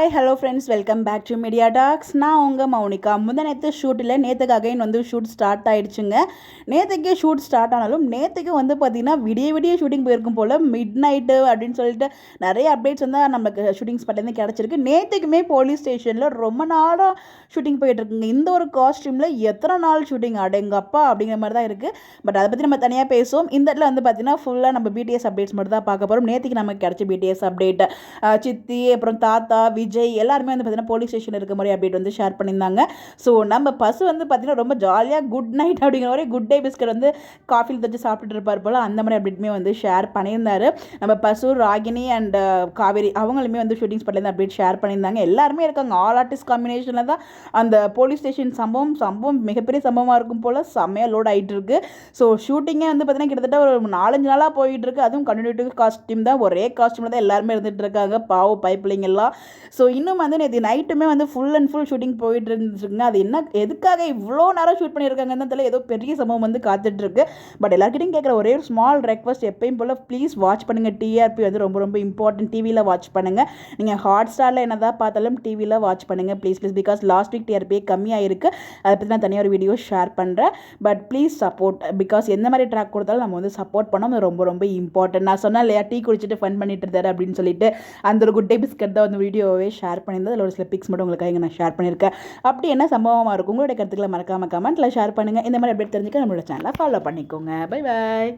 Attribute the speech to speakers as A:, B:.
A: Hi hello friends, welcome back to Media Talks. நான் உங்கள் மௌனிகா. நேற்று ஷூட்டில் நேற்றுக்கு அகைன் ஷூட் ஸ்டார்ட் ஆகிடுச்சுங்க. நேற்றுக்கே ஷூட் ஸ்டார்ட் ஆனாலும் நேற்றுக்கு பார்த்திங்கன்னா விடிய ஷூட்டிங் போயிருக்கும் போல் மிட் நைட்டு அப்படின்னு சொல்லிட்டு நிறைய அப்டேட்ஸ் நமக்கு ஷூட்டிங் ஸ்பாட்லேருந்து கிடச்சிருக்கு. நேற்றுக்குமே போலீஸ் ஸ்டேஷனில் ரொம்ப நாளாக ஷூட்டிங் போயிட்டுருக்குங்க. இந்த ஒரு காஸ்டியூமில் எத்தனை நாள் ஷூட்டிங் அடேங்கப்பா அப்படிங்கிற மாதிரி தான் இருக்குது. பட் அதை பற்றி நம்ம தனியாக பேசுவோம். இந்த இடத்துல பார்த்திங்கன்னா ஃபுல்லாக நம்ம பிடிஎஸ் அப்டேட்ஸ் மட்டும் தான் பார்க்க போகிறோம். நேற்றுக்கு நமக்கு கிடச்ச பிடிஎஸ் அப்டேட் சித்தி, அப்புறம் தாத்தா, விஜய் எல்லாருமே பார்த்தீங்கன்னா போலீஸ் ஸ்டேஷன் இருக்க மாதிரி அப்டேட் ஷேர் பண்ணியிருந்தாங்க. ஸோ நம்ம பசு பார்த்தீங்கன்னா ரொம்ப ஜாலியாக குட் நைட் அப்படிங்கிற மாதிரி குட் டே பிஸ்கட் காஃபியில் தச்சு சாப்பிட்டுட்டு இருப்பார் போல் அந்த மாதிரி அப்டேட்டுமே ஷேர் பண்ணியிருந்தாரு. நம்ம பசு, ராகினி அண்ட் காவேரி அவங்களுமே ஷூட்டிங் ஸ்பாட்லேருந்து அப்டேட் ஷேர் பண்ணியிருந்தாங்க. எல்லாருமே இருக்காங்க. ஆல் ஆர்டிஸ்ட் காம்பினேஷனில் தான் அந்த போலீஸ் ஸ்டேஷன் சம்பவம் மிகப்பெரிய சம்பவமாக இருக்கும் போல் செம்மையாக லோட் ஆகிட்டு இருக்கு. ஸோ ஷூட்டிங்கே பார்த்தீங்கன்னா கிட்டத்தட்ட ஒரு 4-5 நாளாக போயிட்டு இருக்கு. அதுவும் கண்டினியூட்டிவ் காஸ்டியூம் தான், ஒரே காஸ்டியூமில் தான் எல்லாருமே இருந்துகிட்டு இருக்காங்க. பாவம் பைப்பிள்ளைங்க எல்லாம். ஸோ இன்னும் நேற்று நைட்டுமே ஃபுல் அண்ட் ஃபுல் ஷூட்டிங் போயிட்டு இருந்துச்சுங்க. அது என்ன எதுக்காக இவ்வளோ நேரம் ஷூட் பண்ணியிருக்காங்கன்னு தெரியல. ஏதோ பெரிய சம்பவம் காத்துட்ருக்கு. பட் எல்லாருக்கிட்டையும் கேட்குற ஒரே ஒரு ஸ்மால் ரெக்வஸ்ட், எப்பயும் போல் ப்ளீஸ் வாட்ச் பண்ணுங்கள். டிஆர்பி ரொம்ப ரொம்ப இம்பார்ட்டன்ட். டிவியில் வாட்ச் பண்ணுங்கள். நீங்கள் ஹாட் ஸ்டாரில் என்ன தான் பார்த்தாலும் டிவியில் வாட்ச் பண்ணுங்கள் please. Because last week TRP கம்மியாக இருக்குது. அதை பற்றி நான் தனியாக ஒரு வீடியோ ஷேர் பண்ணுறேன். But please support. பிகாஸ் எந்த மாதிரி ட்ராக் கொடுத்தாலும் நம்ம சப்போர்ட் பண்ணோம். ரொம்ப ரொம்ப இம்பார்ட்டன்ட். நான் சொன்னேன் இல்லையா, டீ குடிச்சிட்டு ஃபன் பண்ணிட்டு இருந்தாரு அப்படின்னு சொல்லிட்டு அந்த ஒரு குட் டே பிஸ்கட் தான் வீடியோவே ஷேர் பண்ணியிருந்தது. அதில் ஒரு சில பிக்ஸ் மட்டும் உங்களுக்காக நான் ஷேர் பண்ணியிருக்கேன். அப்படி என்ன சம்பவமாக இருக்கும், உங்களுடைய கருத்துக்களை மறக்காமல் கமெண்ட்டில் ஷேர் பண்ணுங்கள். இந்த மாதிரி அப்டேட் தெரிஞ்சுக்க நம்மளோட சேனலை ஃபாலோ பண்ணிக்கோங்க. Bye bye.